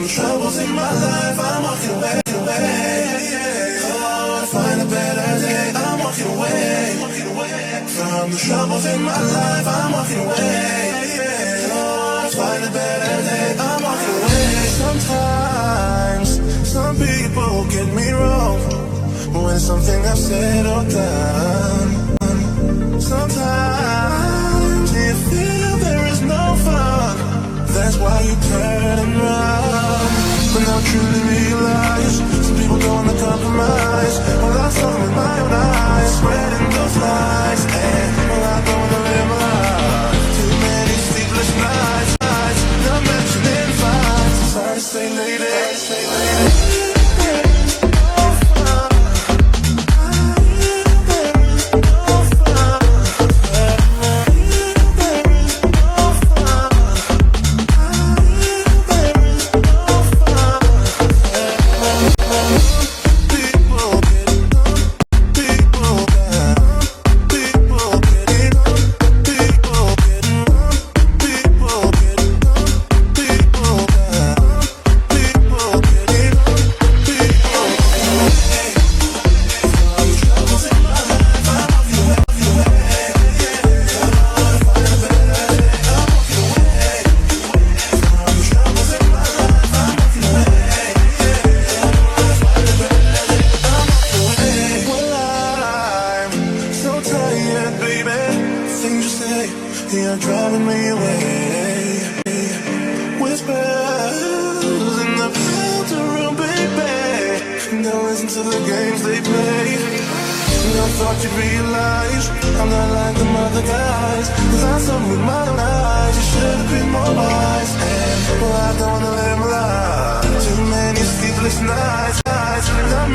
From the troubles in my life, I'm walking away. Oh, to find a better day, I'm walking away. From the troubles in my life, I'm walking away. Oh, to find a better day, I'm walking away. Sometimes, some people get me wrong when it's something I've said or done. Sometimes you feel there is no fun, that's why you turn and run. But now truly realize some people don't wanna compromise. Well, I saw them with my own eyes, spreading those lies. And well, I don't wanna live my life. Too many sleepless nights, not mentioning fights. Sorry to say lady. You're driving me away. Whispers in the filter room, baby. Don't listen to the games they play. I thought you'd realize I'm not like them other guys, 'cause I saw with my own eyes. You should have been more wise. And well, I don't wanna live my life. Too many sleepless nights, not